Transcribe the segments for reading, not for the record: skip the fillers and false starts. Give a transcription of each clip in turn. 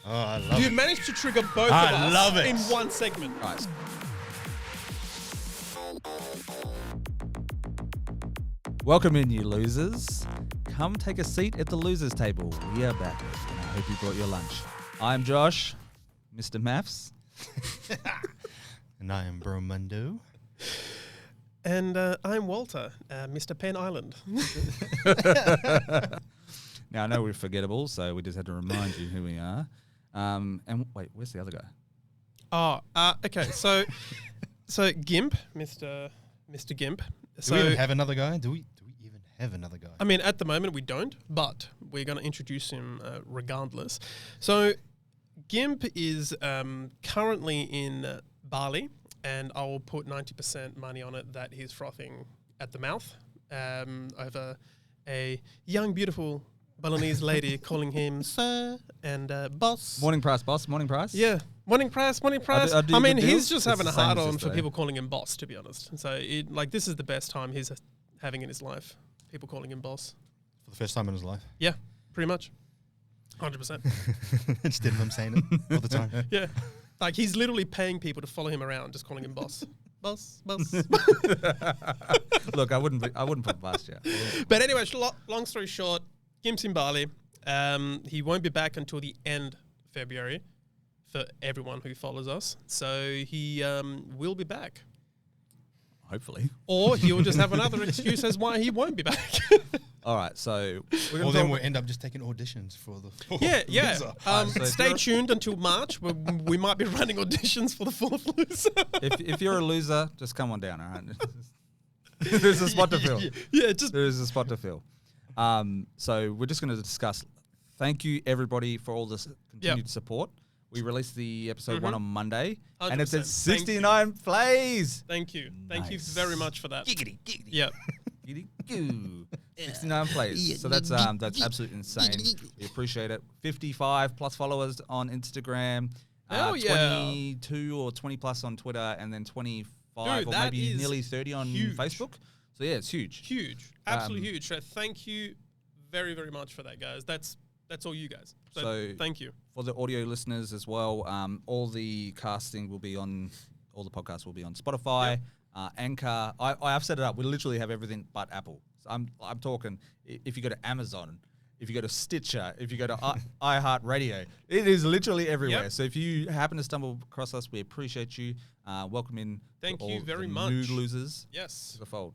Oh, I love You it. managed to trigger both I of us love it. in one segment. Right. Welcome in, you losers. Come take a seat at the losers table. We are back, and I hope you brought your lunch. I'm Josh, Mr. Maths. And I am Bromundo. And I'm Walter, Mr. Penn Island. Now, I know we're forgettable, so we just had to remind you who we are. And wait, where's the other guy? Okay. So Gimp, Mr. Gimp. Do we even have another guy? Do we even have another guy? I mean, at the moment we don't, but we're going to introduce him regardless. So Gimp is currently in Bali, and I will put 90% money on it that he's frothing at the mouth over a young, beautiful Balinese lady calling him sir and boss. Morning price, boss. Morning price. Yeah. Morning price. I do I mean, good deals. he's just It's having the a same hard as on this, for though. people calling him boss, to be honest. So, this is the best time he's having in his life. People calling him boss. For the first time in his life. Yeah, pretty much. 100%. Just didn't him saying it all the time. Yeah. Like, he's literally paying people to follow him around, just calling him boss. Boss. Look, I wouldn't put past you. But anyway, long story short, Gimp's in Bali. He won't be back until the end of February for everyone who follows us. So he will be back. Hopefully. Or he'll just have another excuse as why he won't be back. All right, so we're Or going then to we'll end up just taking auditions for the fourth Yeah. loser. so if Stay you're- tuned until March. We might be running auditions for the fourth loser. if you're a loser, just come on down, all right? There's a spot to fill. Yeah, just There is a spot to fill. So we're just going to discuss. Thank you, everybody, for all this continued support. We released the episode 1 on Monday, and it's at 100%. Thank you. 69 plays. thank you. Thank you Nice. very much for that. Giggity. Yeah. 69 plays. So that's absolutely insane. We appreciate it. 55 plus followers on Instagram. Hell yeah. 22 or 20 plus on Twitter, and then 25 Dude, or that maybe is nearly 30 on huge. Facebook. So yeah, it's huge. Huge. Absolutely huge. So thank you very, very much for that, guys. That's all you guys. So thank you. For the audio listeners as well, all the casting will be on, all the podcasts will be on Spotify, Anchor. I've set it up. We literally have everything but Apple. So I'm talking, if you go to Amazon, if you go to Stitcher, if you go to iHeartRadio, it is literally everywhere. Yep. So if you happen to stumble across us, we appreciate you. Welcome in. Thank all you very the much. New losers Yes. to the fold.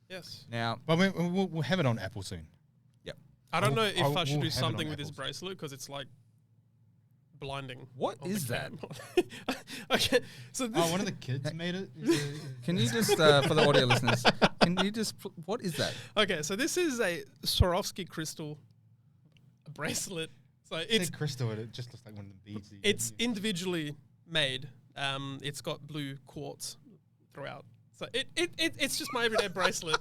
Yes. Now, But we'll have it on Apple soon. I don't know We'll- if I'll- I should we'll do have it on something with this Apples. bracelet because it's like blinding. What on the is that? cam. Okay. So this One of the kids made it. can you just, for the audio listeners, can you just, what is that? Okay, so this is a Swarovski crystal bracelet. So It's crystal. It just looks like one of the beads. it's individually made. It's got blue quartz throughout. So it's just my everyday bracelet.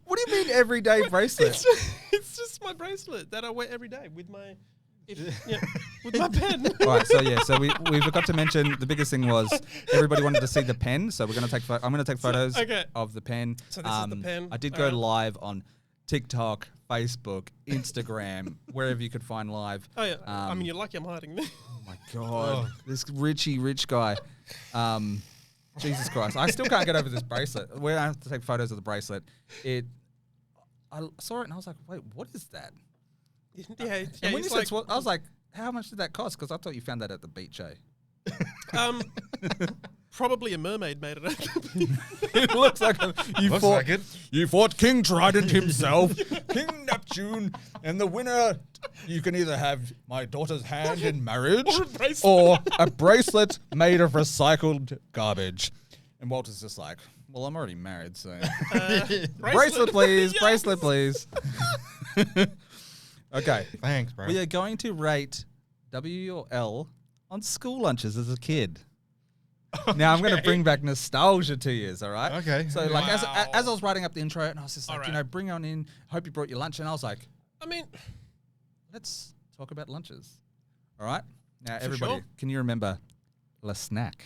What do you mean everyday bracelet? It's just my bracelet that I wear every day with my with my pen. All right, so we forgot to mention the biggest thing was everybody wanted to see the pen, so we're gonna take I'm gonna take photos okay. of the pen. So this is the pen. I did go live on TikTok, Facebook, Instagram, wherever you could find live. Oh yeah. I mean, you're lucky I'm hiding there. Oh my god, this rich guy. Jesus Christ, I still can't get over this bracelet. Where I have to take photos of the bracelet. I saw it and I was like, wait, what is that? Yeah. And when you it's said swat, I was like, how much did that cost? Because I thought you found that at the beach, eh? Probably a mermaid made it. It looks like it. You fought King Trident himself, King Neptune, and the winner. You can either have my daughter's hand in marriage, or a bracelet made of recycled garbage. And Walter's just like, well, I'm already married, so bracelet, please, Yes. bracelet, please. Okay, Thanks, bro. we are going to rate W or L on school lunches as a kid. Now I'm going to bring back nostalgia to you, all right? Okay. So like Wow. as I was writing up the intro, and I was just like, Alright. bring on in. Hope you brought your lunch, and I was like, I mean, let's talk about lunches. All right. Now For everybody, sure. can you remember La Snack?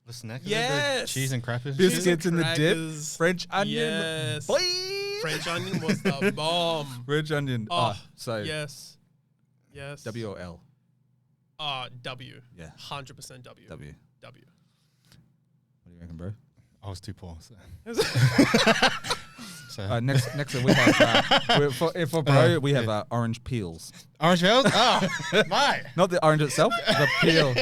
The snack. Yes. Cheese and crackers. Biscuits in the dip, crackers. French onion, Yes. please. French onion was the bomb. French onion. Oh, So yes. W or L? W. Yeah. 100% W. W. W. What do you reckon, bro? I was too poor. So. Next we have for bro we have orange peels. Orange peels? Oh, mate. Not the orange itself, the peel.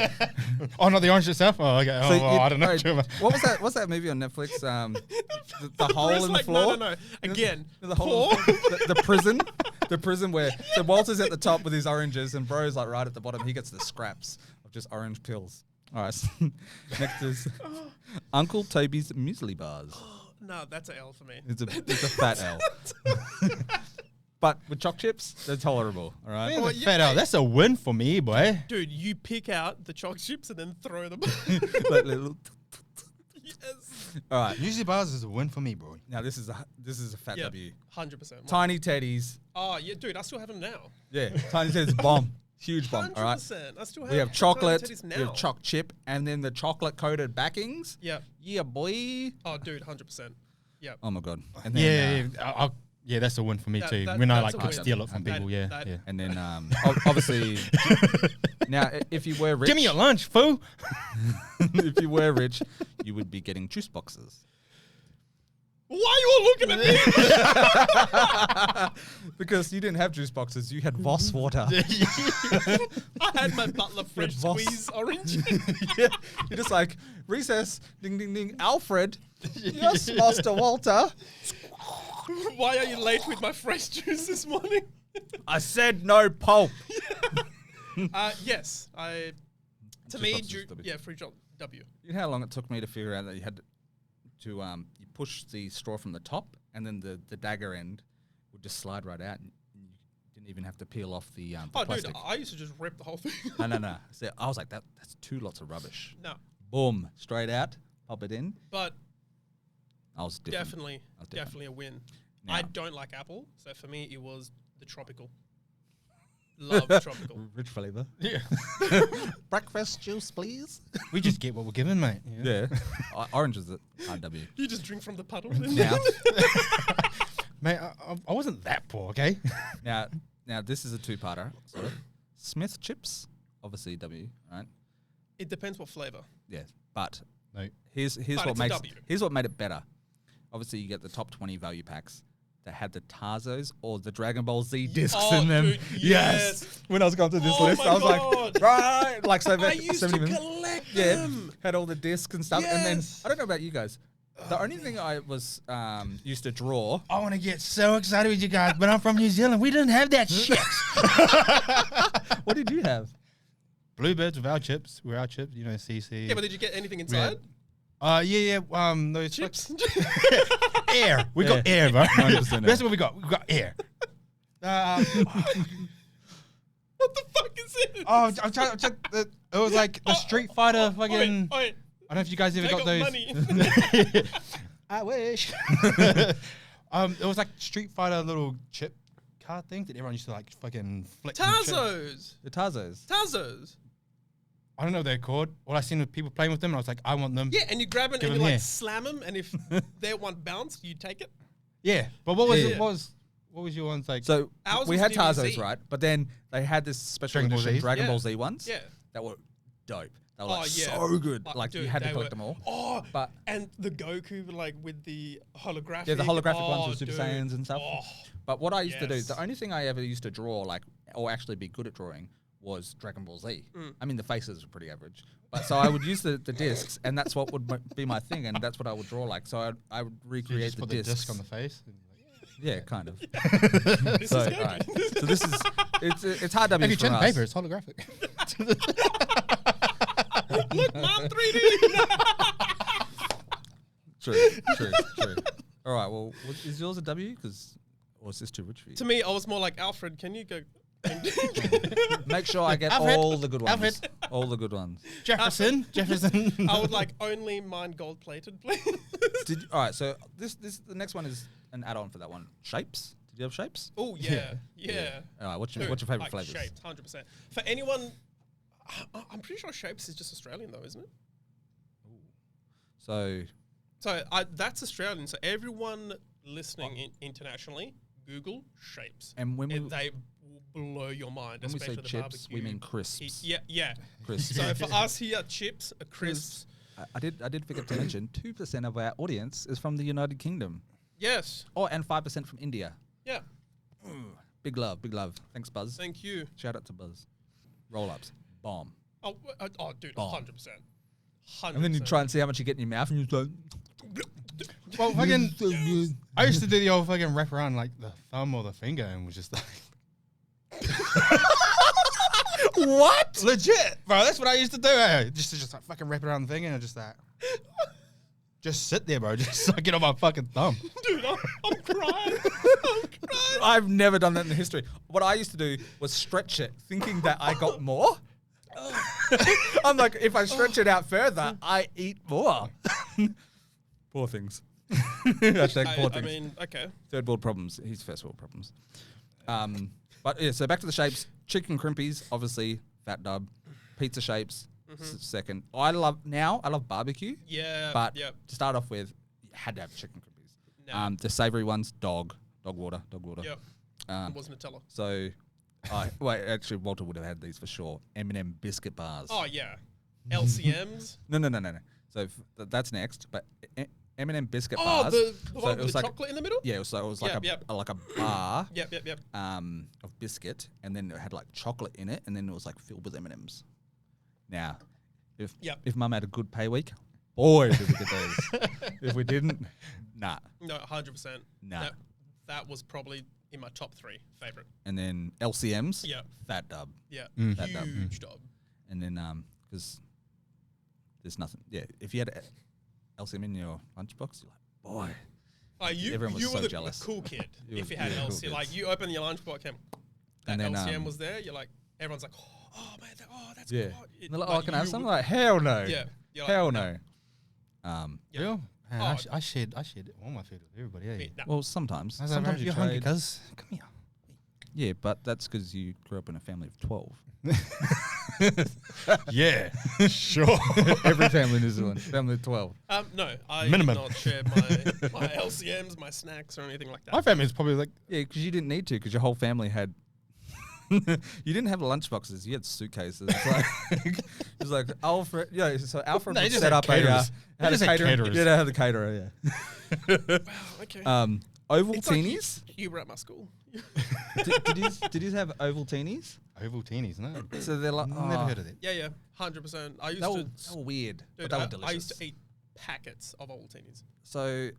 Oh, not the orange itself? Oh, okay. So I don't know. What was that? What's that movie on Netflix? The hole in the floor. No. Again, The hole. The prison. The prison where so Walter's at the top with his oranges and bro's like right at the bottom. He gets the scraps of just orange peels. All right. Next is Uncle Toby's muesli bars. No, that's an L for me. It's a fat L. But with choc chips, they're tolerable. All right. Man, fat out. That's a win for me, boy. Dude, you pick out the choc chips and then throw them. Like little. Yes. All right. Usually bars is a win for me, bro. Now this is a fat W. 100%. Tiny teddies. Oh, yeah, dude, I still have them now. Yeah. Tiny teddies bomb. Huge bomb. 100%. All right. I still have We have Tiny chocolate. Teddies We now. have choc chip, and then the chocolate coated backings. Yeah. Yeah, boy. Oh, dude, 100%. Yeah. Oh my god. And then, Yeah, that's a win for me That- too. that- When I that's like a could win. steal it from That- people, that- yeah. And then obviously now if you were rich, Give me your lunch, fool. if you were rich, you would be getting juice boxes. Why are you all looking at me? Because you didn't have juice boxes, you had Voss water. I had my Butler French Voss. squeeze orange. Yeah. You're just like, recess, ding ding ding, Alfred. Yes, Master Walter. Why are you late with my fresh juice this morning? I said no pulp. Yes, to Juice me, boxes, W. free job W. You know how long it took me to figure out that you had to you push the straw from the top and then the dagger end would just slide right out and you didn't even have to peel off the Oh, plastic. dude, I used to just rip the whole thing. No. So I was like, that's two lots of rubbish. No, Boom, straight out, pop it in. but I was different. definitely a win. Now- I don't like apple, so for me it was the tropical. Love tropical. Rich flavor. Yeah. Breakfast juice, please. We just get what we're given, mate. Yeah. Orange is the RW. You just drink from the puddle. Now, Mate, I wasn't that poor, okay? now this is a two-parter. So, Smith chips, obviously W, right? It depends what flavor. Yeah, but No. here's But what it's a makes W. here's what made it better. Obviously, you get the top 20 value packs that had the Tarzos or the Dragon Ball Z discs Oh, in them. dude, yes. When I was going through this Oh list, my I was God. like, right, like so. I used to 70 collect yeah, them. had all the discs and stuff. And then Yes. I don't know about you guys. The only thing I was used to draw. I want to get so excited with you guys, but I'm from New Zealand. We didn't have that shit. What did you have? Bluebirds with our chips. We're our chips, you know, CC. Yeah, but did you get anything inside? Yeah. Those Chips. air. We got air, bro. 100% That's what we got. We got air. What the fuck is it? I'm trying. It was like the Street Fighter fucking. Oi, I don't know if you guys ever take got off those. money. I wish. It was like Street Fighter little chip card things that everyone used to like fucking flick. and chip. Tazos. The Tarzos. Tazos. I don't know what they're called. All I seen was people playing with them, and I was like, I want them. Yeah, and you grab it Give and you them like here. slam them, and if their one bounced, you take it. Yeah. But what was Yeah. it? What was your ones like? So Ours we was had DBZ. Tarzos, right? But then they had this special Dragon Ball edition Zs? Dragon Yeah. Ball Z ones Yeah. that were dope. They were Oh, like yeah. so good. Like, Like you dude, had to they collect were- them all. Oh, But and the Goku like with the holographic. yeah, the holographic oh, ones with Super dude. Saiyans and stuff. Oh, But what I used to do, yes. the only thing I ever used to draw, like, or actually be good at drawing, was Dragon Ball Z. Mm. I mean, the faces were pretty average. But so I would use the discs, and that's what would be my thing, and that's what I would draw like. So I would you recreate just the put the discs. disc on the face. Yeah, kind of. this So, is all good. right. So this is it's hard W If you for check the us. paper, it's holographic. Look, Mom, 3D. True. All right. Well, is yours a W? Or is this too rich for you? To me, I was more like Alfred. Can you go? Make sure I get Alfred. all the good ones. Alfred. All the good ones. Jefferson. I would like only mine gold plated, please. All right. So this the next one is an add-on for that one. Shapes. Did you have shapes? Oh yeah. All right. What's your Dude, favorite like flavors? Shapes, 100%. For anyone, I'm pretty sure Shapes is just Australian though, isn't it? So So that's Australian. So everyone listening internationally, Google Shapes. and when we They will blow your mind. When we say especially the chips, we barbecue mean crisps. Yeah. Crisps. So for us here, chips, crisps. I did forget to mention 2% of our audience is from the United Kingdom. Yes. Oh, and 5% from India. Yeah. Big love, big love. Thanks, Buzz. Thank you. Shout out to Buzz. Roll ups, bomb. Oh, dude, Bomb. 100%. 100%. And then you try and see how much you get in your mouth, and you're like, Well, fucking, I used to do the old fucking wrap around like the thumb or the finger, and was just like, what? legit, bro. That's what I used to do. Just like fucking wrap it around the finger and just that. Just sit there, bro. Just suck it on my fucking thumb. Dude, I'm crying. I've never done that in the history. What I used to do was stretch it, thinking that I got more. I'm like, if I stretch it out further, I eat more. Poor things. Hashtag poor I things. mean, okay. Third world problems. He's first world problems. But yeah, so back to the shapes. Chicken crimpies, obviously, fat dub. Pizza shapes, second. I love barbecue. Yeah. But Yep. to start off with, you had to have chicken crimpies. No. The savoury ones, dog water. Yep. Um, Was Nutella. so, actually, Walter would have had these for sure. M&M biscuit bars. Oh, yeah. LCMs. No. So that's next. But M&M biscuit Oh, bars. the so one it with was the like, chocolate in the middle? yeah, so it was like Yep. like a bar. Yep. Of biscuit, and then it had like chocolate in it, and then it was like filled with M&Ms. Now, if Mum had a good pay week, boy, did we get those. If we didn't, nah. No, 100%. Nah. That was probably in my top 3 favorite. And then LCMs, Yeah. fat dub, Yeah. Fat dub. Huge dub. and then because there's nothing. Yeah, if you had a LCM in your lunchbox, you're like, boy. Oh, Everyone was you so were the jealous. cool kid You if were- you had you were an cool LCM. kids. Like, you open your lunchbox and And then, LCM was there, you're like, everyone's like, oh, man, that's Yeah. cool. And they're like, oh, can I have something? Like, hell no. Yeah. You're Hell like, no. Yeah. Real? Man, Oh. I shared all my food with everybody. Yeah. Nah. Well, sometimes. I was like, Sometimes "Bro, you you're hungry, trade. cuz. Come here. Yeah, but that's because you grew up in a family of 12. Yeah, sure. Every family in New Zealand, family of 12. No, I Minimum. did not share my LCMs, my snacks, or anything like that. My family's probably like, Yeah, because you didn't need to, because your whole family had. You didn't have lunchboxes; you had suitcases. It's like Alfred. Yeah, so Alfred No, you would just set had up caterers. had You a just had caterer. caterers. Yeah, they had the caterer. Yeah. Wow, okay. Ovaltinis. Like you were at my school. did you have Ovaltinis? Ovaltinis, no. So they're like, Never heard of it. Yeah, 100%. I used They to. were weird, Dude, but they were delicious. I used to eat packets of Ovaltinis. So,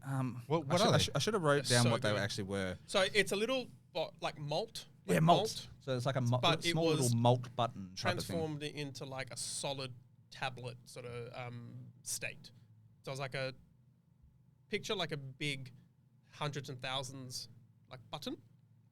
What I, are they? I should have wrote They're down so what they good. actually were. So it's a little like malt. Yeah, like malt. So it's like a But it small little was malt button type of thing. transformed it into like a solid tablet sort of state. So it was like a picture, like a big hundreds and thousands like button,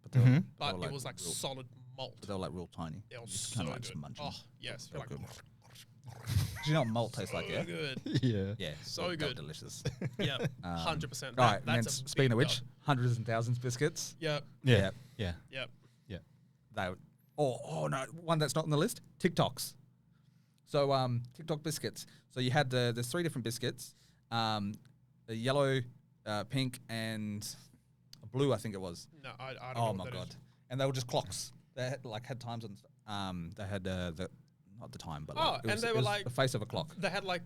But they were, Mhm. they but were it was like real, solid malt. but they were like real tiny. They were You just so kinda, good. just munch 'em. Oh yes, They you're were like good. Do you know what malt tastes like? so Yeah. good. Yeah. Yeah. So they were good. Delicious. Yeah, 100%. All right. And then That's a speaking big of which, dub. hundreds and thousands biscuits. Yeah, Yeah. Yeah. yeah. They. Oh no, one that's not on the list. TikToks. So TikTok biscuits. So you had there's 3 different biscuits. The yellow, pink, and blue. I think it was. No, I don't know. Oh what my that god! is. And they were just clocks. They had times on. They had the not the time, but Oh, like, it and was, they it were was like- the face of a clock. They had like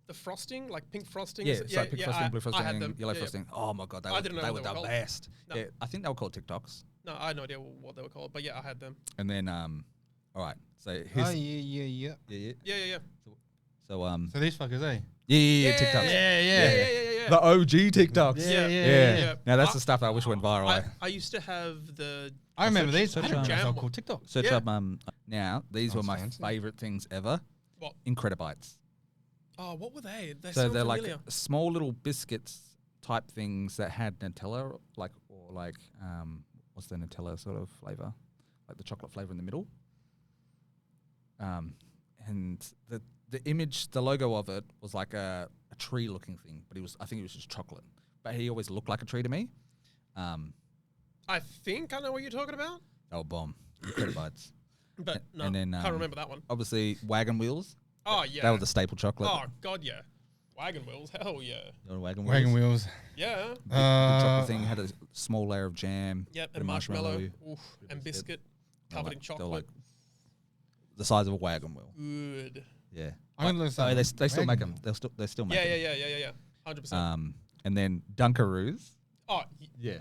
the frosting, like pink frosting. Yeah, it's like pink frosting, blue I had frosting, them. yellow Yeah, yeah. frosting. Oh my god, they I were, didn't know they what were they were the called. best. No. Yeah, I think they were called TikToks. No, I had no idea what they were called, but yeah, I had them. And then all right, so Oh, here's yeah. Yeah. so So these fuckers, eh? yeah, TikToks. Yeah. The OG TikToks. Yeah. Yeah. Now that's the stuff I wish went viral. I used to have the. I remember search- these. search I didn't on- realize they were Jam- called TikTok. Search Yeah. up now these were Sounds my fancy. favorite things ever. What? Incredibites. Oh, what were they? They So sound they're familiar. like small little biscuits type things that had Nutella, or what's the Nutella sort of flavor, like the chocolate flavor in the middle. And the image, the logo of it was like a tree looking thing, but I think it was just chocolate. But he always looked like a tree to me. I think I know what you're talking about, Oh, bomb! Incredibites. but no, and then, can't remember that one. Obviously, wagon wheels. Oh yeah. They were the staple chocolate. Oh god, yeah. Wagon wheels, hell yeah. You know wagon wheels. Wagon wheels. Yeah. The chocolate thing had a small layer of jam. Yep, bit and of marshmallow. Oof, and biscuit. biscuit. covered in They're chocolate. like the size of a wagon wheel. Good. Yeah. I'm gonna look So at they still make wagon them. wheel. They still make Yeah, them. 100%. And then Dunkaroos. Oh, Yeah.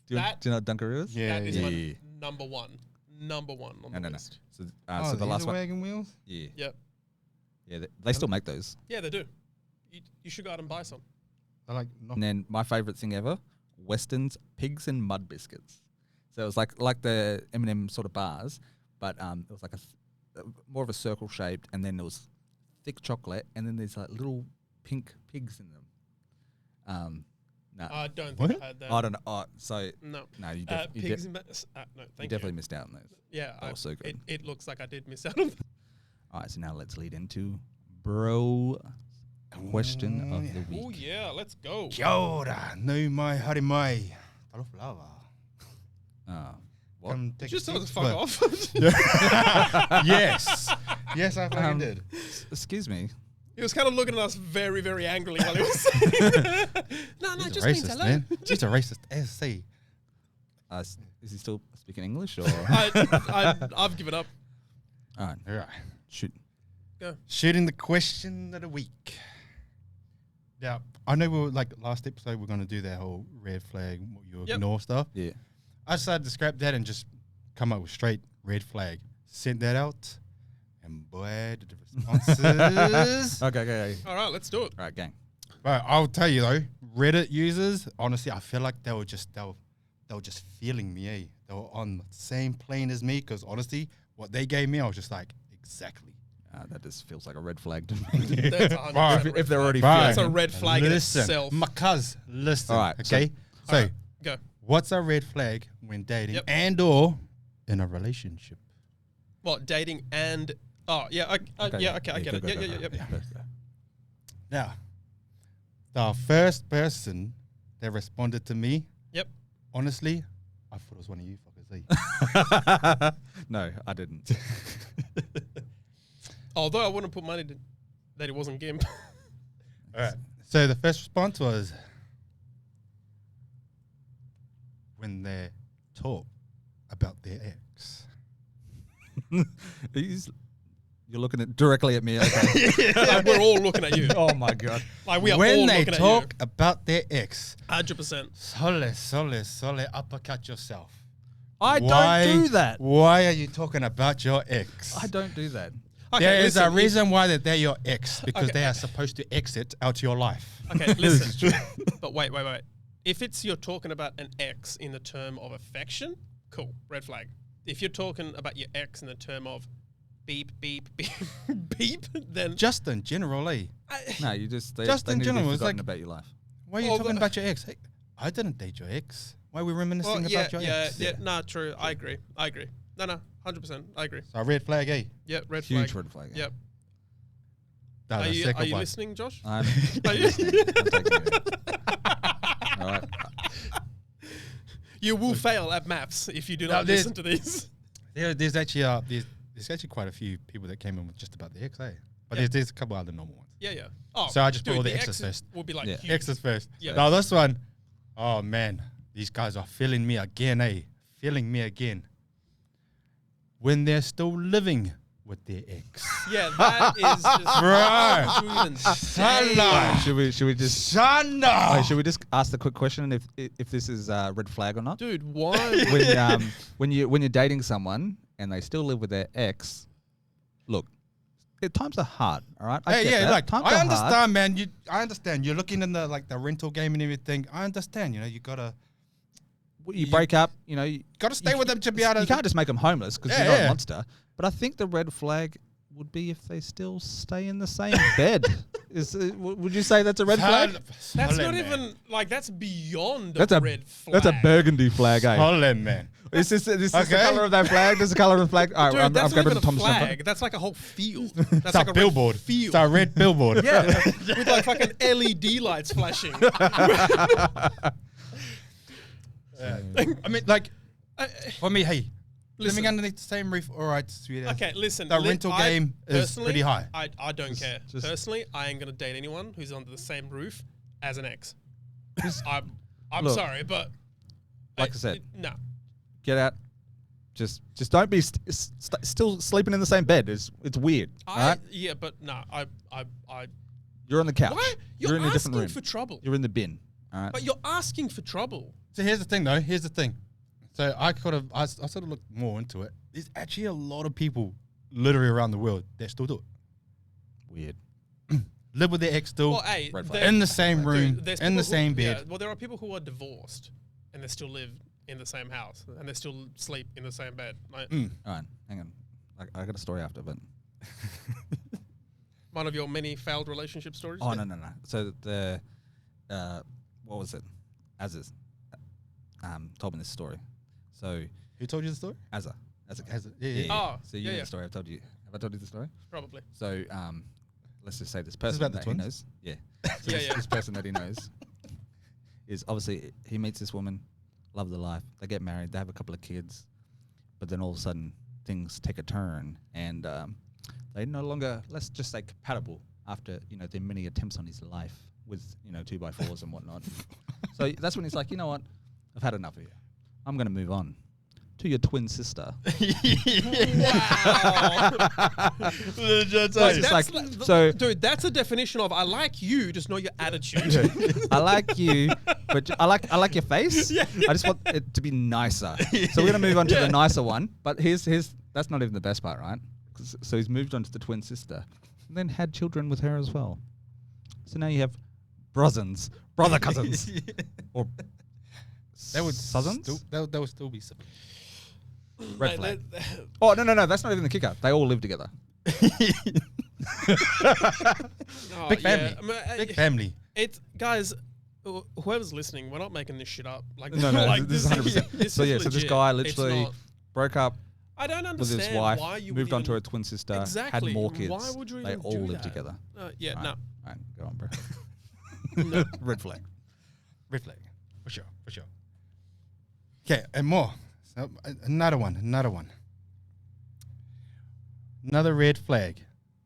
Do you know what Dunkaroo is? Yeah, that is yeah. my number one. Number one on the list. So, Oh, so the last one. wagon wheels. Yeah. Yep. Yeah. They still make those. Yeah, they do. You should go out and buy some. I like. And then my favorite thing ever, Weston's Pigs and Mud Biscuits. So it was like the M&M sort of bars, but it was like more of a circle shaped, and then there was thick chocolate, and then there's like little pink pigs in them. No, I don't What? think I had that. I don't know. Oh, so No. no, you, Pigs and no, thank definitely you. missed out on those. Yeah, That was so good. It looks like I did miss out on that. All right, so now let's lead into bro question of the week. Oh yeah, let's go. Kia ora, nau mai, haere mai. Talofa lava. What? Come take Just a tell us seat. to fuck off. Yes. Yes, I fucking did. Excuse me. He was kind of looking at us very, very angrily while he was saying that. No, He's just a means racist, hello. man. He's a racist. SC. Is he still speaking English or? I've given up. All right, All right. shoot. Go. Shooting the question of the week. Now, I know we were like last episode, we're going to do that whole red flag, what you Yep. ignore stuff. Yeah. I decided to scrap that and just come up with straight red flag. Sent that out, and boy, did the responses. Okay. All right, let's do it. All right, gang. But I'll tell you though, Reddit users, honestly, I feel like they were just feeling me, eh? They were on the same plane as me, because honestly, what they gave me, I was just like, exactly. That just feels like a red flag to me. That's 100% if they're already Right. That's a red flag in Listen, itself. my cuz, listen. All right, Okay. So, All right, go. what's a red flag when dating Yep. and or in a relationship? What, dating and... Oh, yeah, I get it. Yeah. Now, the first person that responded to me, Yep. honestly, I thought it was one of you fuckers, eh? No, I didn't. Although I wouldn't put money that it wasn't Gimp. All right. So the first response was when they talk about their ex. You're looking directly at me. Okay. Like, we're all looking at you. Oh my god. Like, we are all When they looking talk about their ex, at you. 100%. sole, uppercut yourself. I Why- don't do that. Why are you talking about your ex? I don't do that. Okay, There is a listen, reason why they're your ex, because Okay, they are okay. supposed to exit out your life. Okay, listen. But wait. If it's you're talking about an ex in the term of affection, cool, red flag. If you're talking about your ex in the term of beep, beep, beep, beep, then Just in general, eh? No, you just they Just in need to be general, it's forgotten like- about your life. Why are you Well, talking but- about your ex? Hey, I didn't date your ex. Why are we reminiscing about your ex? Nah, true. I agree. No, 100%. I agree. So red flag, eh? Yeah, red Huge flag. red flag. Yep. That's Are the you second one. listening, Josh? I'm, Are you- I'm taking it. All right. You will fail at maps if you do No, not there's- listen to these. There's actually there's actually quite a few people that came in with just about the ex, eh? But Yeah. there's a couple other normal ones. Yeah. Oh, So I just put dude, all the exes exes first. will be like Yeah. huge. Exes first. Yeah. Now this one, oh man, these guys are feeling me again, eh? Feeling me again. When they're still living with their ex. Yeah, that is just Bro. rude and shame. Hello. Should we just Shana. wait, should we just ask the quick question if this is a red flag or not? Dude, why? when you're dating someone and they still live with their ex, look, times are hard. All right. I Hey, get yeah, that. like Times I are hard. understand, man. I understand. You're looking in the rental game and everything. I understand. You gotta You break up. You gotta stay with them to be able to. You can't just make them homeless because Yeah, you're not yeah. a monster. But I think the red flag would be if they still stay in the same bed. Would you say that's a red flag? That's not even like that's beyond That's a a red flag. That's a burgundy flag, eh? Holland, man. Is this the Okay. color of that flag? This is the color of the flag. All right, Dude, I'm that's not grabbing even the a Thomas jumper. flag. That's like a whole field. It's That's like a a billboard. red field. It's a red billboard. Yeah, with like fucking LED lights flashing. I mean, like, for me, hey, Listen. living underneath the same roof, all right, sweet. Okay, listen. The rental game is personally, pretty high. I don't care. just- Personally, I ain't gonna date anyone who's under the same roof as an ex. I'm Look, sorry, but like I said, no. get out, just don't be still sleeping in the same bed. It's weird. Right? Yeah, but no, I You're on the couch. why You're in a different asking room. for trouble? You're in the bin. All right. But you're asking for trouble. So here's the thing, though. Here's the thing. So I sort of looked more into it. There's actually a lot of people literally around the world that still do it. Weird. Live with their ex still Well, hey, Red there- in the same room, dude, there's in the people who- same bed. Yeah, well, there are people who are divorced and they still live in the same house and they still sleep in the same bed. Like, All right, hang on. I got a story after, but one of your many failed relationship stories. oh no. So the what was it? Aziz told me this story. So Who told you the story? Azza. Yeah. Oh, So you yeah, know yeah. the story I've told you. Have I told you the story? Probably. So let's just say this person about the that he twins? knows. Yeah. So Yeah, this, yeah. this person that he knows is obviously he meets this woman, love of their life. They get married. They have a couple of kids, but then all of a sudden things take a turn, and they no longer, let's just say, compatible after their many attempts on his life with 2x4s and whatnot. So that's when he's like, you know what, I've had enough of you. I'm going to move on to your twin sister. So it's just like, so dude, that's a definition of I like you, just not your attitude. I like you, but I like your face. I just want it to be nicer. So we're gonna move on to the nicer one. But here's that's not even the best part, right? So he's moved on to the twin sister, and then had children with her as well. So now you have brother cousins, or That would cousins. That would still be simple. Red flag. Oh no, that's not even the kicker. They all live together. Oh, Big family. yeah. I mean, Big family. It's guys. Whoever's listening, we're not making this shit up. Like No, like, this is 100%. So yeah, so this legit. guy It's literally not- broke up I don't with understand his wife, why you moved would on to even- a twin sister, Exactly. had more kids. Why would you They even all do live that? together. Yeah, Right. no. All right, go on, bro. No. Red flag. Red flag. For sure. Okay, and more. So, another one. Another red flag.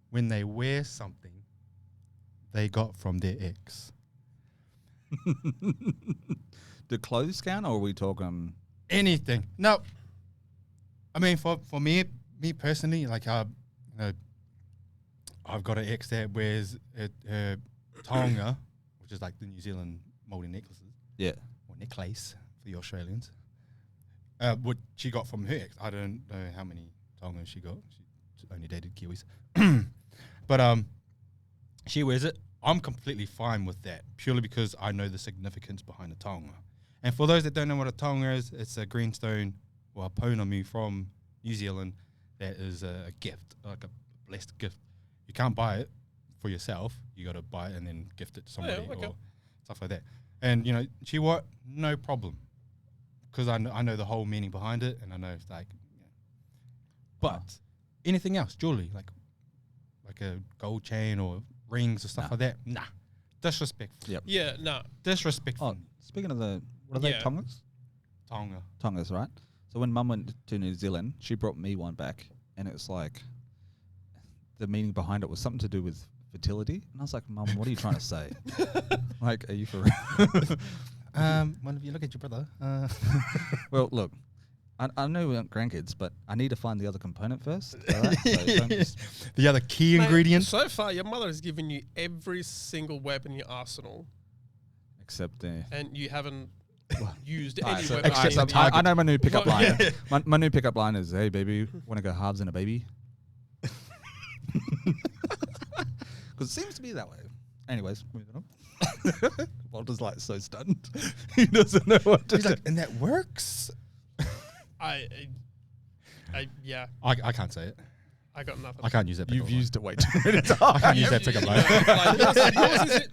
When they wear something they got from their ex. Do clothes count, or are we talking? Anything. No. I mean, for me personally, like, I've got an ex that wears her taonga, which is like the New Zealand moldy necklaces. Yeah. Or necklace for the Australians. What she got from her ex. I don't know how many taongas she got. She only dated Kiwis. But she wears it. I'm completely fine with that, purely because I know the significance behind a taonga. And for those that don't know what a taonga is, it's a greenstone or a pounamu from New Zealand that is a gift, like a blessed gift. You can't buy it for yourself. You got to buy it and then gift it to somebody okay. or stuff like that. And, she wore it, no problem. Because I know the whole meaning behind it, and I know it's like, but anything else, jewelry, like a gold chain or rings or stuff like that, nah, disrespectful. Yep. Yeah, no. Disrespectful. Oh, speaking of the, what are they, Yeah. tongas? Taonga. Tongas, right? So when Mum went to New Zealand, she brought me one back, and it was like, the meaning behind it was something to do with fertility, and I was like, Mum, what are you trying to say? Like, are you for real? One of you look at your brother. Well, look, I know we want grandkids, but I need to find the other component first. Alright? So don't just- The other key Mate, ingredient. So far, your mother has given you every single weapon in your arsenal, except and you haven't used Alright, any so weapon. except in the I know my new pickup Well, line. yeah. My new pickup line is, "Hey baby, want to go halves in a baby?" Because it seems to be that way. Anyways, moving on. Walter's like so stunned. He doesn't know what to He's do. like, and that works? Yeah, I can't say it. I got nothing. I can't use that. You've pickup line. used it way too many times. I can't use that pickup line.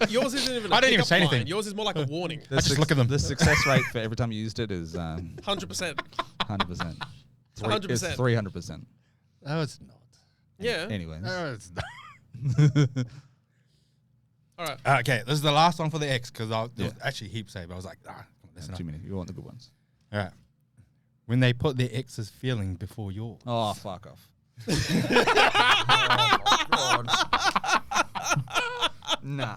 Like, yours isn't even a I didn't even pickup say line. anything. Yours is more like a warning. The I just look at them. The success rate for every time you used it is 100%. 100%. 100%. It's 300%. No, it's not. Yeah. Anyways. No, it's not. All right. Okay, this is the last one for the X because there was Yeah. actually heaps saved. I was like, that's enough. Too many. You want the good ones. All right. When they put their ex's feeling before yours. Oh, fuck off. Nah.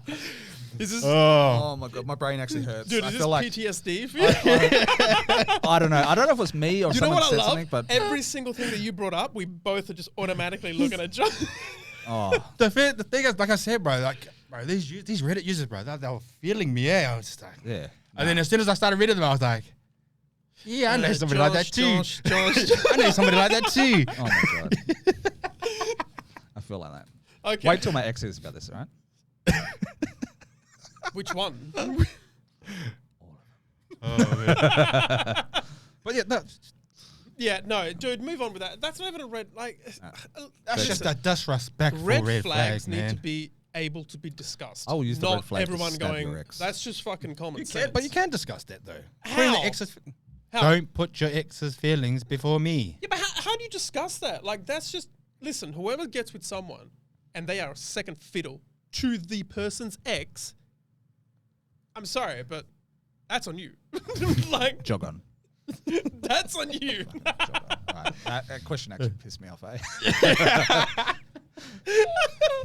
Is this, Oh my god, my brain actually hurts. dude? I Is this feel like PTSD for you? I don't know. I don't know if it's me or You know someone what I said love? something, but Every single thing that you brought up, we both are just automatically looking at John. oh, The thing is, like I said, bro, these Reddit users, bro, they were feeling me. Yeah, I was just like, yeah. and then as soon as I started reading them, I was like, yeah, I know somebody like that too. Josh. I know somebody like that too. Oh my god. I feel like that. Okay. Wait till my ex hears about this, all right? Which one? But yeah, Yeah, no, dude, move on with that. That's not even a red, that's just a disrespectful red flags, need man. to be able to be discussed. I will use the not red flag to everyone stab going, your ex. that's just fucking common You sense. can, but you can discuss that though. How? Putting the ex's, How? don't put your ex's feelings before me. Yeah, but how do you discuss that? Like, that's just, listen, whoever gets with someone and they are a second fiddle to the person's ex, I'm sorry, but that's on you. Like, Jog on. that's on you. Jog on. Right. That question actually pissed me off, eh?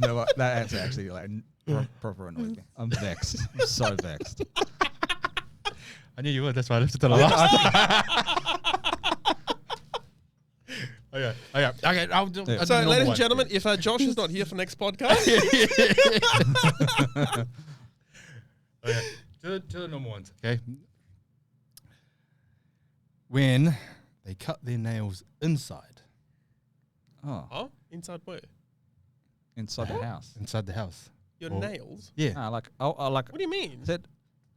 No, what, that answer actually like proper annoyed me. I'm vexed. I'm so vexed. I knew you would. That's why I left it to the last. Okay. I'll do. Yeah. I'll do So, the normal ladies and one. gentlemen, if Josh is not here for next podcast, Okay. To the normal ones. Okay. When they cut their nails inside, Oh, inside where? inside the house. inside the house. Your Or- nails? Yeah. Ah, like like What do you mean? said.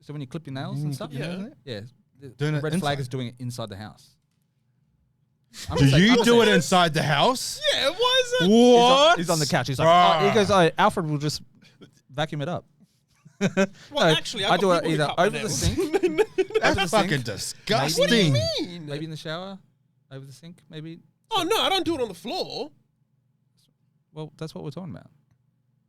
So when you clip your nails and Mm, stuff, clip your Yeah. nails, yeah. The Doing it red flag inside. is doing it inside the house. I'm Do gonna say- I'm you gonna do say- it inside the house? Yeah, why is it? What? He's on the couch. He's like, Bruh. he goes, oh, Alfred will just vacuum it up. Well, No, actually, I do it people who either cut my over the nails. sink, over That's the fucking sink, disgusting. What do you mean? maybe in the shower, over the sink, maybe. Oh, no, I don't do it on the floor. Well, that's what we're talking about.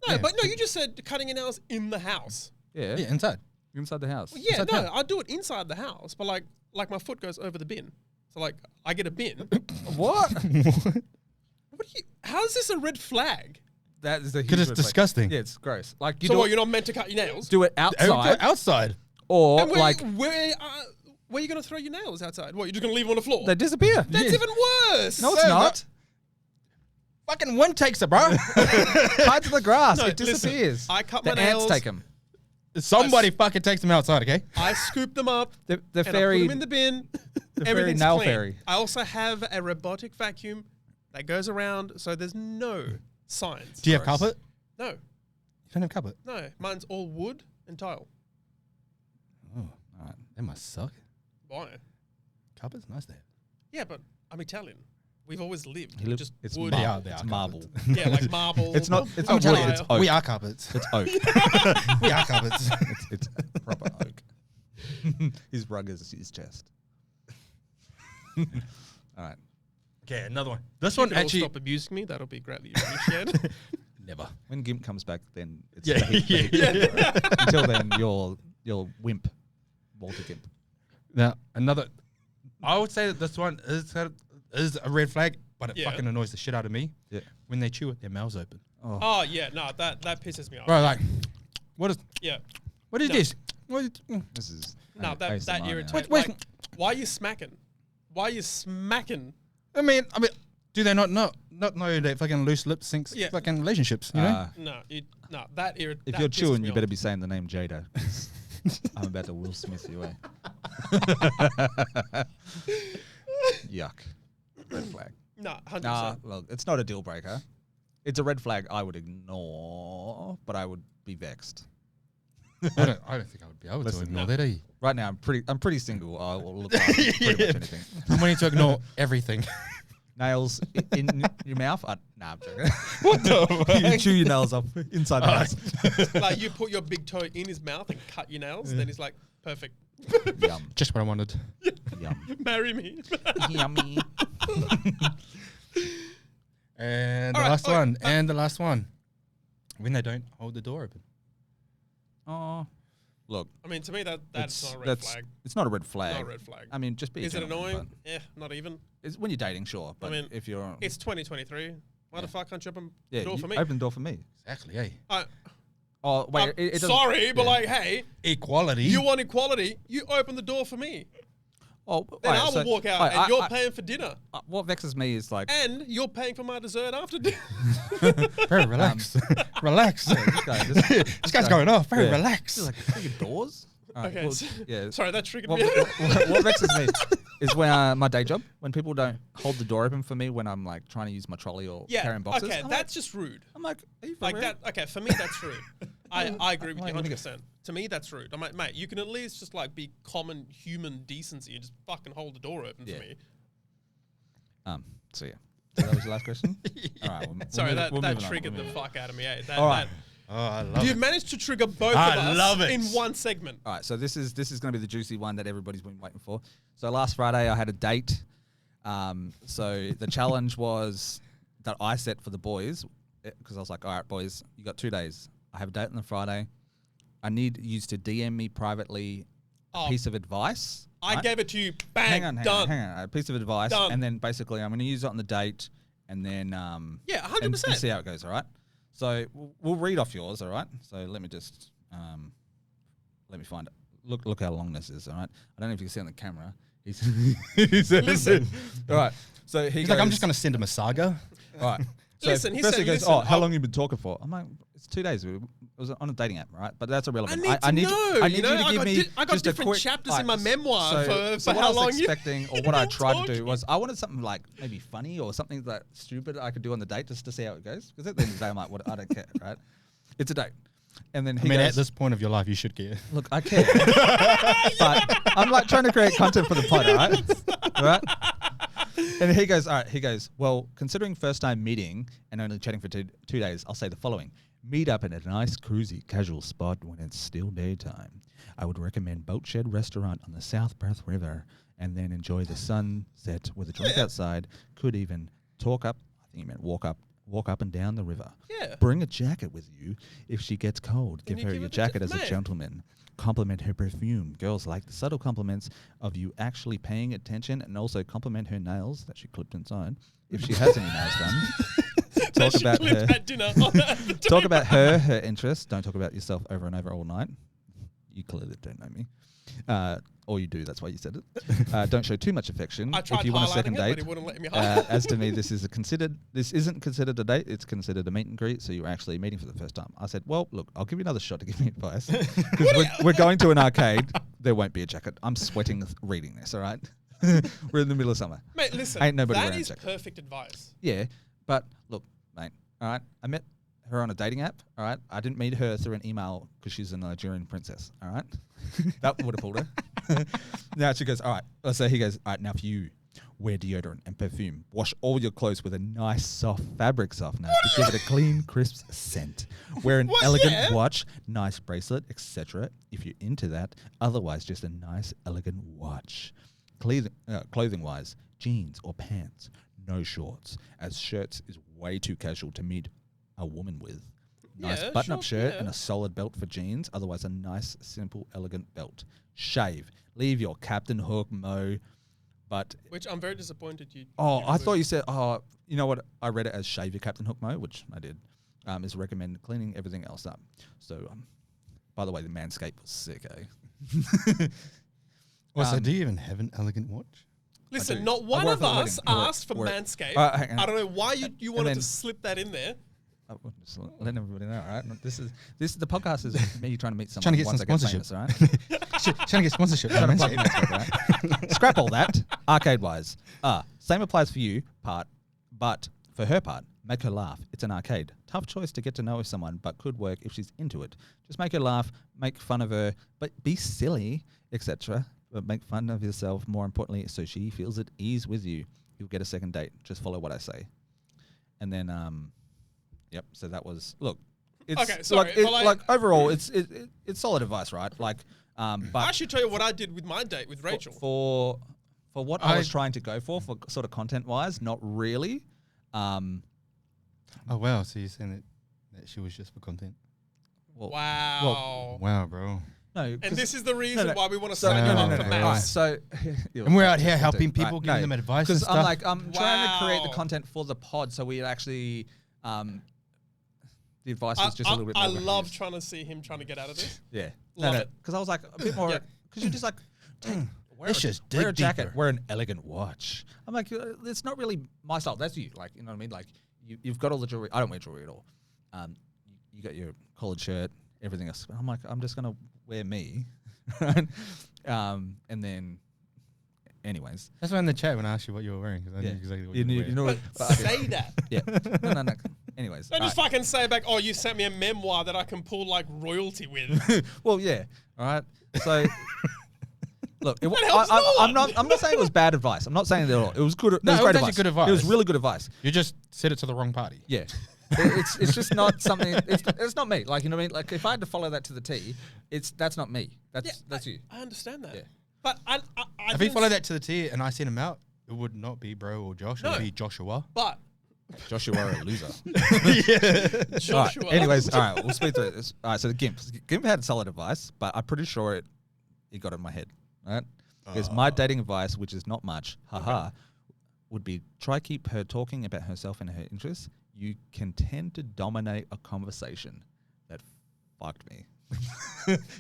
No, Yeah. but no, you just said cutting your nails in the house. Yeah, Yeah, inside. inside the house. Well, yeah, Inside no, the I do it inside the house, but like my foot goes over the bin. So like I get a bin. What? What do you? How is this a red flag? That is the Because it's disgusting. Yeah, it's gross. Like you So do what? it, You're not meant to cut your nails. do it outside, Outside. or And like where are you gonna throw your nails outside? What? You're just gonna leave them on the floor? they disappear. That's even worse. No, it's So not. Fucking wind takes it, bro. Tied to the grass, No, it listen, disappears. I cut the my ants nails. take them. Somebody fucking takes them outside, okay? I scoop them up. The And I fairy, put them in the bin. the fairy Everything's nail clean. fairy. I also have a robotic vacuum that goes around, so there's no signs. Do you have Gross. carpet? No, You don't have carpet. no. Mine's all wood and tile. Oh, All right. that must suck. Why? Carpet's nice there. Yeah, but I'm Italian. We've always lived He with live- just it's wood. marble. They are It's marble. Yeah, like marble. It's not. It's I'm not wood. Italian. It's oak. We are carpets. It's oak. We are carpets. It's proper oak. His rug is his chest. All right. Okay, another one. This If you one could all actually stop abusing me. That'll be greatly appreciated. never. When Gimp comes back, then it's Yeah, the hit, the yeah. hit. Until then, you're wimp, Walter Gimp. Now another. I would say that this one is a red flag, but it Yeah. fucking annoys the shit out of me. Yeah. When they chew with their mouths open. Oh, Oh yeah, no, that pisses me off. Bro, like, what is Yeah, what is No. this? What is, this is no, that ASMR now. irritates. Wait. Like, why are you smacking? Why are you smacking? I mean, do they not know that fucking loose lips sinks Yeah. fucking relationships? You know. No, that irritates. If you're chewing, you better be saying the name Jada. 'Cause I'm about to Will Smith you, Yuck. Red flag. No, 100%. Nah, look, it's not a deal breaker. It's a red flag I would ignore, but I would be vexed. I don't think I would be able Listen, to ignore no. that. Eh? Right now, I'm pretty single. I will look after pretty much anything. I'm willing to ignore everything. Nails in your mouth? Nah, I'm joking. What the You chew your nails up inside the house. Like you put your big toe in his mouth and cut your nails, then he's like, perfect. Yum. Just what I wanted. Yum. Marry me. Yummy. And All the right, last okay, one. And the last one. When they don't hold the door open. Oh, look, I mean, to me, that's not a red that's flag. it's not a red flag. Not a red flag. I mean, just be. a Is it gentleman, annoying? but Yeah, not even. It's when you're dating, sure. But mean, if you're, It's 2023. Why the fuck can't you open yeah, the door you for me? open the door for me. Exactly, eh? Oh wait, it doesn't- sorry, but yeah. like, hey, Equality. you want equality? You open the door for me. Oh, Then right, I will so- walk out, alright, and you're paying for dinner, what vexes me is like and you're paying for my dessert after dinner. Very relax. Relax. This guy's going off. Very relaxed. Like freaking doors. Alright, Okay, well, so- yeah. Sorry, that triggered What, me. what vexes me is when my day job, when people don't hold the door open for me when I'm like trying to use my trolley or Yeah, carrying boxes. okay, I'm that's just rude. like, are you for Like real? that. Okay, for me, that's rude. I agree with like, you let me 100%. To me, that's rude. I'm like, mate, you can at least just like be common human decency and just fucking hold the door open Yeah. for me. So yeah. So that was the last question? All right. Sorry, move- we'll that move on, triggered we'll the move on. fuck out of me. Eh? All right. Oh, I love You it. managed to trigger both I of us love it. in one segment. All right, so this is going to be the juicy one that everybody's been waiting for. So last Friday I had a date. So the challenge was that I set for the boys because I was like, all right, boys, you got 2 days. I have a date on the Friday. I need you to DM me privately a piece of advice. I right? gave it to you. Bang. Hang Done. on. A piece of advice, Done. and then basically I'm going to use it on the date, and then Yeah, 100%. and see how it goes. All right. So we'll read off yours. All right. So let me just let me find it. Look how long this is. All right. I don't know if you can see on the camera. Listen. All right. So He's like, I'm just going to send him a saga. All right. So Listen, he first said, he goes, listen, oh, how I'll- long you been talking for? I'm like, it's 2 days. It was on a dating app, right? But that's irrelevant. I need to know. I need You know, you to I give got me I got just a different quick chapters in my memoir so for what how I was long you. expecting, or what I tried to do talking. was, I wanted something like maybe funny or something that stupid I could do on the date just to see how it goes. Because at the end of the day, I'm like, what? I don't care, right? It's a date. And then I he mean, goes, at this point of your life, you should care. look, I care, but I'm like trying to create content for the pod, all right? All right? And he goes, all right, he goes, well, considering first time meeting and only chatting for two days, I'll say the following. Meet up in a nice, cruisy, casual spot when it's still daytime. I would recommend Boat Shed Restaurant on the South Perth River and then enjoy the sunset with a drink outside. Could even talk up, I think he meant walk up and down the river. Yeah. Bring a jacket with you. If she gets cold, Then give you her give your it the jacket as a mate. gentleman. Compliment her perfume. Girls like the subtle compliments of you actually paying attention, and also compliment her nails that she clipped inside. If she has any nails done, talk She about clipped her. at dinner on that Talk table. about her interests. Don't talk about yourself over and over all night. You clearly don't know me. Or you do, that's why you said it. Don't show too much affection. I tried If you want a highlighting second it, but date, he wouldn't let me highlight. as to me, this isn't considered a date. It's considered a meet and greet. So you're actually meeting for the first time. I said, well, look, I'll give you another shot to give me advice because we're going to an arcade. There won't be a jacket. I'm sweating reading this. All right, we're in the middle of summer. Mate, listen, Ain't nobody that wearing a is jacket. perfect advice. Yeah, but look, mate. All right, I met her on a dating app. All right, I didn't meet her through an email because she's a Nigerian princess. All right, that would have pulled her. Now she goes, all right. So he goes, all right. Now for you, wear deodorant and perfume. Wash all your clothes with a nice soft fabric softener to give it a clean, crisp scent. Wear an elegant watch, nice bracelet, etc. If you're into that. Otherwise, just a nice, elegant watch. Clothing-wise, jeans or pants. No shorts, as shirts is way too casual to meet a woman with. Nice Yeah, button-up sure, shirt yeah. and a solid belt for jeans. Otherwise, a nice, simple, elegant belt. Shave. Leave your Captain Hook mo. But Which I'm very disappointed you. I thought you said. Oh, you know what? I read it as shave your Captain Hook mo, which I did. Is recommend cleaning everything else up. So, by the way, the Manscaped was sick, eh? So do you even have an elegant watch? Listen, do. not I one work of for a us wedding. asked for Work. Manscaped. Hang on. I don't know why you wanted then- to slip that in there. Just letting everybody know, all right? This is the podcast is me trying to meet someone Trying to get once some I sponsorship. famous, all right? Trying to get sponsorship. Trying to from plug Manscaped. Manscaped, right? Scrap all that. Arcade-wise. Same applies for you, but for her part, make her laugh. It's an arcade. Tough choice to get to know someone, but could work if she's into it. Just make her laugh, make fun of her, but be silly, etc. But make fun of yourself, more importantly, so she feels at ease with you. You'll get a second date. Just follow what I say. And then, yep, so that was, look. It's Okay, sorry, but like overall, it's solid advice, right? Like, I but should tell you what I did with my date with Rachel. for what I was trying to go for sort of content wise, not really. Oh wow! So you're saying that she was just for content? Well, Wow. Wow, bro. no, And 'cause- this is the reason no. why we want to so, sign no, you no, up no, for no, maths. no. Alright, so And we're out here content, helping right, people, giving them advice and because I'm stuff. trying to create the Wow. content for the pod, so we actually the advice was just a little bit more. I love trying to see him trying to get out of this. Yeah. Love it. Because I was like a bit more, Yeah. because you're just like, Let's just wear a dig jacket, deeper. wear an elegant watch. I'm like, it's not really my style. That's you. Like, you know what I mean? Like, you've got all the jewelry. I don't wear jewelry at all. You got your collared shirt, everything else. I'm like, I'm just going to wear me. Right? And then, anyways. That's why in the chat when I asked you what you were wearing, because I knew exactly what you were wearing. know what? But say that. Yeah. No. Anyways. Don't just fucking say back, oh, you sent me a memoir that I can pull like royalty with. Well, yeah. All right. So, look, helps no I'm not saying it was bad advice. I'm not saying that at all. It was good. No, it was it great was actually advice. good advice. It was really good advice. You just said it to the wrong party. Yeah. It's just not something. It's not me. Like, you know what I mean? Like, if I had to follow that to the T, that's not me. That's you. I understand that. Yeah. But I If he followed that to the T and I sent him out, it would not be bro or Josh. It No. would be Joshua. But Joshua are a loser. Joshua. All right, anyways, all right, we'll speak to this. All right, so the Gimp had solid advice, but I'm pretty sure it got in my head. Right? Because my dating advice, which is not much, would be try keep her talking about herself and her interests. You can tend to dominate a conversation. That fucked me.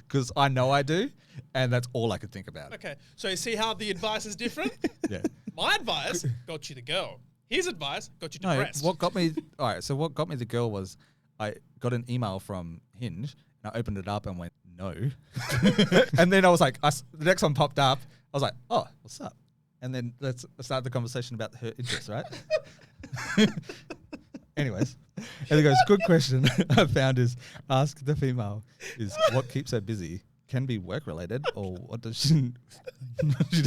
Because I know I do, and that's all I could think about. Okay, so you see how the advice is different? Yeah. My advice got you the girl. His advice got you No, depressed. what got me? All right, so what got me the girl was I got an email from Hinge, and I opened it up and went no, and then I was like, the next one popped up. I was like, oh, what's up? And then let's start the conversation about her interests, right? Anyways, and he goes, good question I found is ask the female is what keeps her busy. Can be work related, or what does she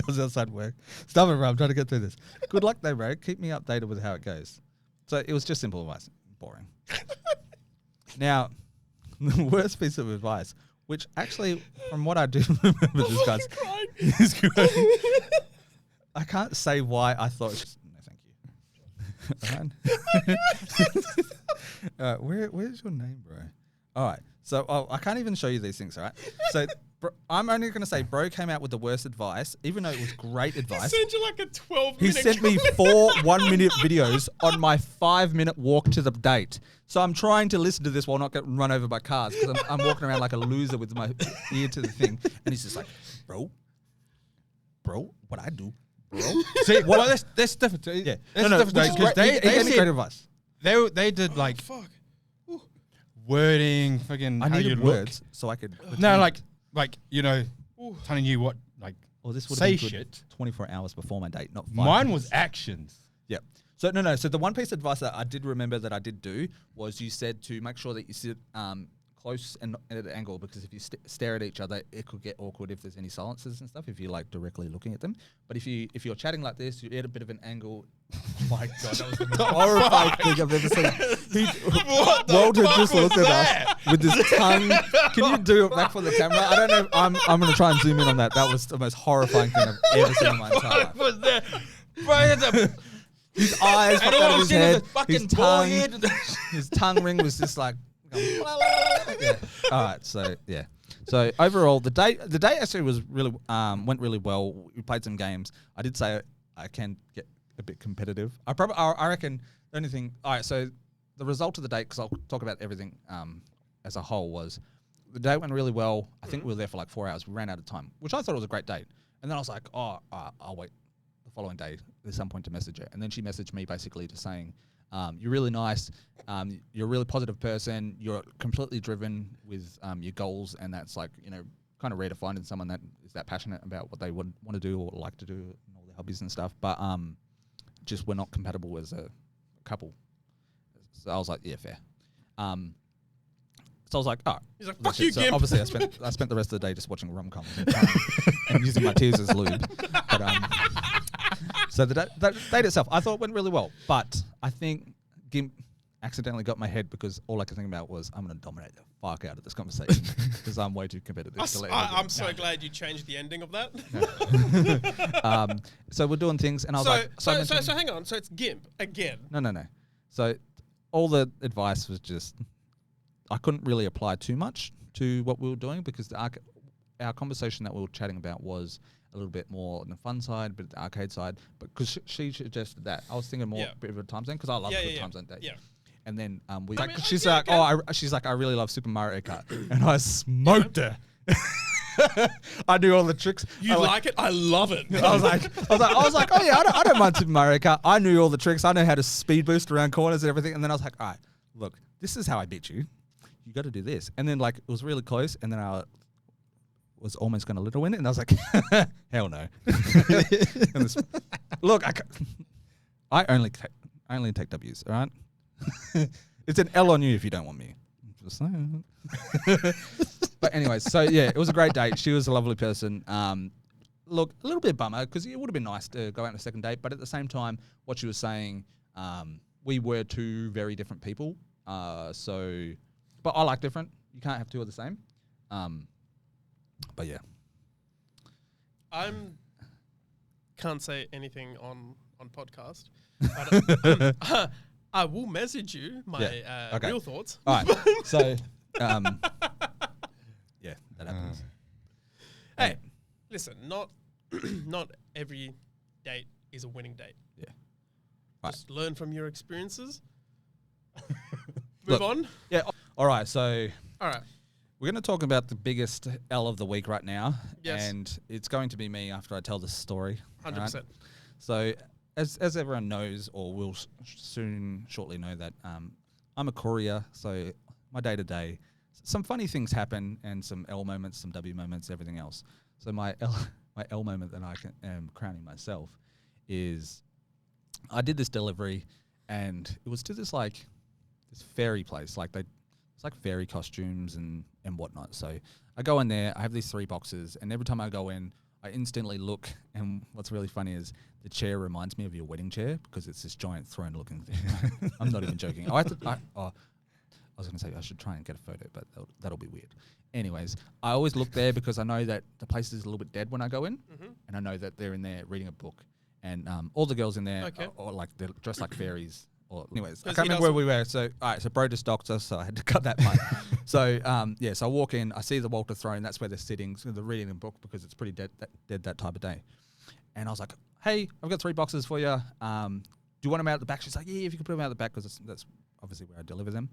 does outside work. Stop it, bro. I'm trying to get through this. Good luck, though, bro. Keep me updated with how it goes. So it was just simple advice. Boring. Now, the worst piece of advice, which actually, from what I do remember, this guy's is crying. I can't say why I thought. No, thank you. Where's your name, bro? All right. So I can't even show you these things, all right? So I'm only going to say bro came out with the worst advice, even though it was great advice. He sent you like a 12-minute. He sent me 4 1-minute videos on my 5-minute walk to the date. So I'm trying to listen to this while not getting run over by cars because I'm walking around like a loser with my ear to the thing. And he's just like, bro, what I do, bro. See, well, that's different. Yeah. That's No, different. which is Because great. He gave me great advice. they did like Fuck. wording, fucking I how you needed look. words so I could. No, like you know, telling you what like Well, this would say have been good shit. 24 hours before my date, not 5 Mine minutes. was actions. Yeah. So no. So the one piece of advice that I did remember that I did do was you said to make sure that you sit close and at an angle because if you stare at each other, it could get awkward if there's any silences and stuff. If you're like directly looking at them, but if you're chatting like this, you're at a bit of an angle. Oh my god, that was the most horrifying thing I've ever seen. Walter just looked at us with his tongue. Can you do it back for the camera? I don't know. I'm going to try and zoom in on that. That was the most horrifying thing I've ever seen in my entire life. Was there? Bro, His eyes popped out of his head. Fucking His tongue ring was just like. Yeah. All right. So yeah. So overall, the day actually was really went really well. We played some games. I did say I can get a bit competitive. I reckon the only thing. All right. So the result of the date, because I'll talk about everything as a whole, was the date went really well. I think we were there for like 4 hours. We ran out of time, which I thought was a great date. And then I was like, oh, I'll wait the following day at some point to message her. And then she messaged me basically just saying, you're really nice. You're a really positive person. You're completely driven with your goals, and that's like, you know, kind of rare to find in someone that is that passionate about what they want to do or like to do and all their hobbies and stuff. But just we're not compatible as a couple. So I was like, yeah, fair. So I was like, oh, He's like, fuck you, so Gimp. obviously I spent the rest of the day just watching rom-coms and using my tears as lube. But so the date itself, I thought went really well. But I think Gimp accidentally got my head because all I could think about was I'm going to dominate the fuck out of this conversation because I'm way too competitive. I'm so glad you changed the ending of that. So we're doing things, and I was like, so hang on. So it's Gimp again. No. So all the advice was just I couldn't really apply too much to what we were doing because our conversation that we were chatting about was a little bit more on the fun side, but the arcade side. But because she suggested that, I was thinking more a bit of a time zone because I love a good time zone date. Yeah. And then we I mean, she's yeah, like, okay. she's like, I really love Super Mario Kart, and I smoked her. I knew all the tricks. You like it? I love it. I was like, oh yeah, I don't mind Super Mario Kart. I knew all the tricks. I know how to speed boost around corners and everything. And then I was like, all right, look, this is how I beat you. You got to do this. And then like it was really close, and then I was almost going to little win it, and I was like, hell no. And look, I only take W's. All right, it's an L on you if you don't want me. Just saying. But anyways, so yeah, it was a great date. She was a lovely person. Look, a little bit bummer because it would have been nice to go out on a second date, but at the same time, what she was saying, we were two very different people. But I like different. You can't have two of the same. But yeah, Can't say anything on podcast, but I will message you my real thoughts. All right. So, yeah, that happens. Hey, listen, not every date is a winning date. Yeah. Just learn from your experiences. Look, Move on. Yeah. All right. So All right. we're going to talk about the biggest L of the week right now. Yes. And it's going to be me after I tell this story. 100%. Right? So as everyone knows, or will shortly know, that I'm a courier. So my day-to-day, some funny things happen, and some L moments, some W moments, everything else. So my L moment that I am crowning myself is I did this delivery, and it was to this fairy place. It's like fairy costumes and whatnot. So I go in there, I have these 3 boxes, and every time I go in, I instantly look, and what's really funny is the chair reminds me of your wedding chair because it's this giant throne-looking thing. I'm not even joking. I was going to say I should try and get a photo, but that'll be weird. Anyways, I always look there because I know that the place is a little bit dead when I go in, and I know that they're in there reading a book. And all the girls in there are like they're dressed like fairies. Or anyways, I can't remember where we were. So all right, so bro just docked us, so I had to cut that part. So so I walk in, I see the Walter throne. That's where they're sitting. So they're reading a book because it's pretty dead that type of day. And I was like, hey, I've got 3 boxes for you. Do you want them out the back? She's like, yeah, if you can put them out the back because that's obviously where I deliver them.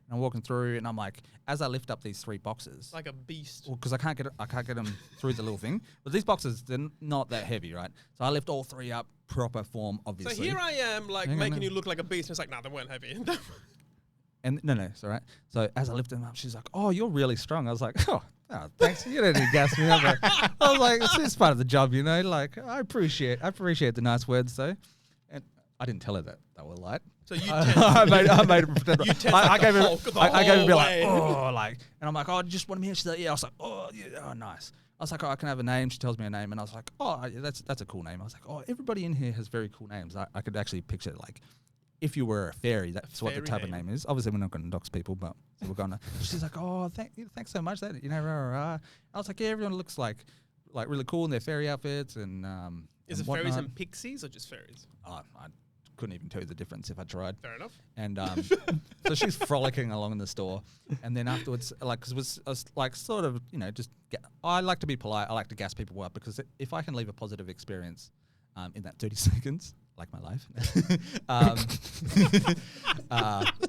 And I'm walking through, and I'm like, as I lift up these 3 boxes, Like a beast. because I can't get them through the little thing. But these boxes, they're not that heavy, right? So I lift all 3 up, proper form, obviously. So here I am, making you look like a beast. And it's like, nah, they weren't heavy. And no, it's all right. So as I lift them up, she's like, oh, you're really strong. I was like, oh thanks. You don't need to gas me up. I was like, it's part of the job, you know? Like, I appreciate the nice words, though. And I didn't tell her that they were light. So you I made her pretend. I gave her a bit way. and I'm like, oh, just want me? She's like, yeah. I was like, oh, yeah, oh, nice. I was like, oh, I can have a name. She tells me a name, and I was like, oh, that's a cool name. I was like, oh, everybody in here has very cool names. I could actually picture it like, if you were a fairy, that's what the type of name is. Obviously, we're not going to dox people, but we're going to. She's like, oh, thanks so much. That I was like, yeah, everyone looks like really cool in their fairy outfits and. Is it fairies and pixies or just fairies? I couldn't even tell you the difference if I tried. Fair enough. And so she's frolicking along in the store, and then afterwards, because I was like sort of, I like to be polite. I like to gas people up because if I can leave a positive experience in that 30 seconds, like my life,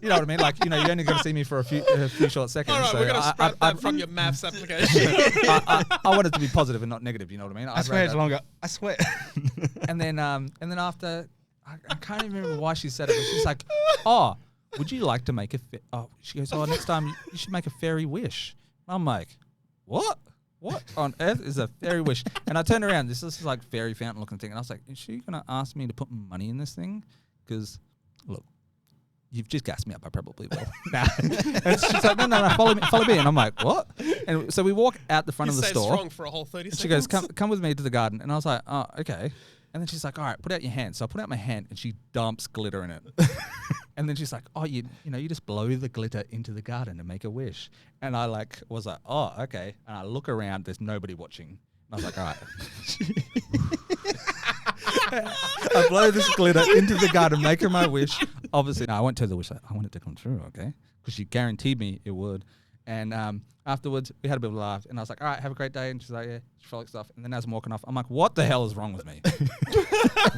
you know what I mean? Like, you only got to see me for a few short seconds. All right, so we're going to scrap that from your maths application. I want it to be positive and not negative. You know what I mean? I swear it's longer. I swear. And then after. I can't even remember why she said it, but she's like, oh, would you like to make she goes, oh, next time you should make a fairy wish. I'm like, what? What on earth is a fairy wish? And I turned around, this is like fairy fountain looking thing, and I was like, is she going to ask me to put money in this thing? Because, look, you've just gassed me up, I probably will. Nah. And she's like, no, follow me. And I'm like, what? And so we walk out the front of the store. Strong for a whole 30 seconds. She goes, come with me to the garden. And I was like, oh, okay. And then she's like, all right, put out your hand. So I put out my hand, and she dumps glitter in it. And then she's like, oh, you just blow the glitter into the garden and make a wish. And I was like, oh, okay. And I look around, there's nobody watching. And I was like, all right. I blow this glitter into the garden, make her my wish. Obviously, no, I won't tell the wish. I want it to come true, okay? Because she guaranteed me it would. And afterwards, we had a bit of a laugh. And I was like, all right, have a great day. And she's like, yeah, she frolic stuff. And then as I'm walking off, I'm like, what the hell is wrong with me?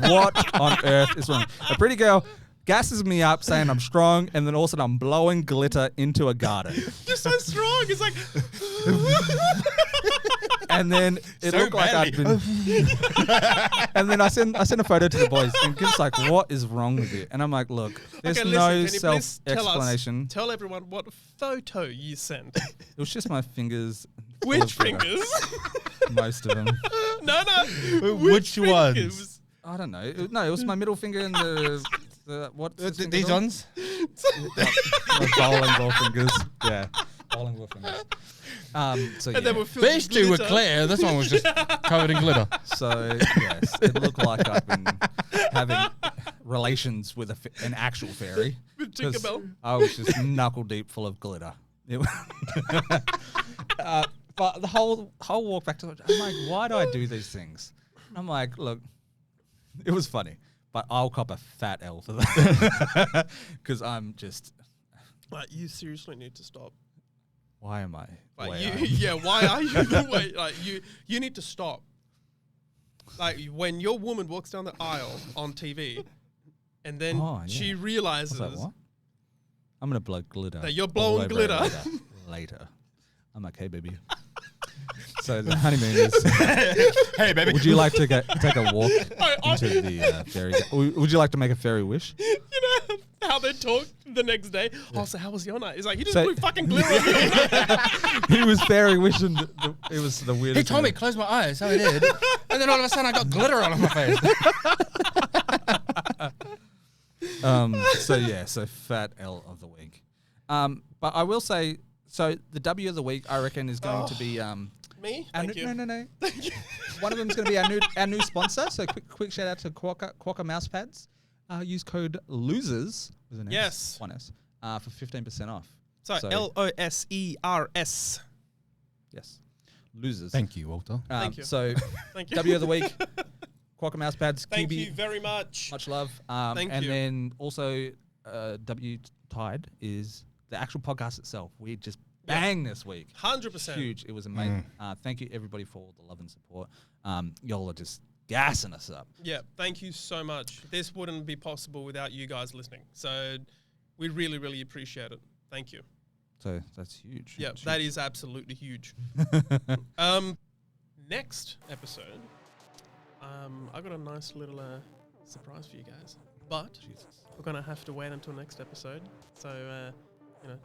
What on earth is wrong? A pretty girl gasses me up saying I'm strong, and then all of a sudden I'm blowing glitter into a garden. You're so strong. It's like. And then it So looked like I'd been. And then I send a photo to the boys, and Gimp's like, "What is wrong with you?" And I'm like, "Look, there's Okay, no listen, can you please self-explanation. Tell everyone what photo you sent. It was just my fingers. full Which of glitter. fingers? Most of them. No. Which ones? fingers? I don't know. It was my middle finger and the what? These ones? The bowling ball fingers. Yeah, bowling ball fingers. So yeah. And then we're filled These with two were glitter. clear. This one was just covered in glitter. So yes, it looked like I've been having relations with an actual fairy. With 'Cause Tinkerbell. I was just knuckle deep full of glitter. It was but the whole walk back to it, I'm like, why do I do these things? I'm like, look, it was funny, but I'll cop a fat L for that because I'm just. Like, you seriously need to stop. Why am I? Like, why you, am I? yeah, why are you the way? Like, you need to stop. Like, when your woman walks down the aisle on TV, and then she I realizes was like, what? I'm gonna blow glitter. that you're all blowing over glitter. it later. I'm like, hey, baby. So the honeymoon is. Hey, baby. Would you like to take a walk I- into the fairy? Would you like to make a fairy wish? You know how they talk the next day? Oh, so how was your night? It's like, you just So- blew fucking glitter on me. He was fairy wishing. It was the weirdest. He told me thing. close my eyes, so I did. And then all of a sudden I got glitter all on my face. So fat L of the week. But I will say, so the W of the week, I reckon, is going to be Me? our Thank you. No. One of them is going to be our new sponsor. So quick shout out to Quokka mouse pads. Use code losers with an Yes. S, 1S, for 15% off. So LOSERS. Yes, losers. Thank you, Walter. Thank you. So Thank you. W of the week, Quokka mouse pads. Thank QB, you very much. much love. Thank and you. then also W Tide is the actual podcast itself. We just banged this week. 100%. Huge. It was amazing. Thank you everybody for all the love and support. Y'all are just gassing us up. Yeah, thank you so much. This wouldn't be possible without you guys listening. So we really, really appreciate it. Thank you. So that's huge. Yeah, huge, that huge. is absolutely huge. Next episode, I got a nice little surprise for you guys. But we're going to have to wait until next episode. So,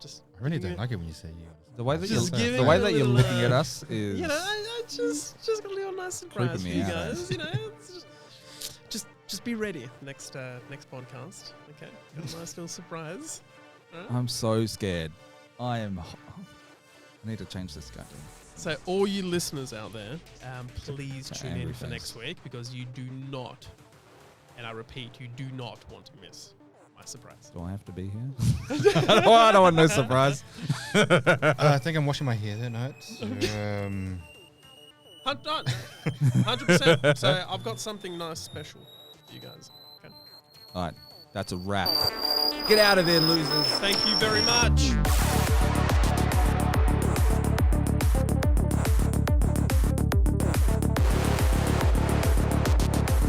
just... I really don't like it when you say you. The way that Just you're, give the it way a that you're little, looking at us is. You know, I just got a little nice surprise for me you out, guys. You know, it's just be ready next podcast. Okay, got a nice little surprise. Alright? I'm so scared. I need to change this goddamn. So all you listeners out there, please To tune in angry for face. next week because you do not, and I repeat, you do not want to miss my surprise. Do I have to be here? I don't want no surprise. I think I'm washing my hair that night. So, 100%. So I've got something nice special for you guys. Okay. All right, that's a wrap. Get out of there, losers. Thank you very much.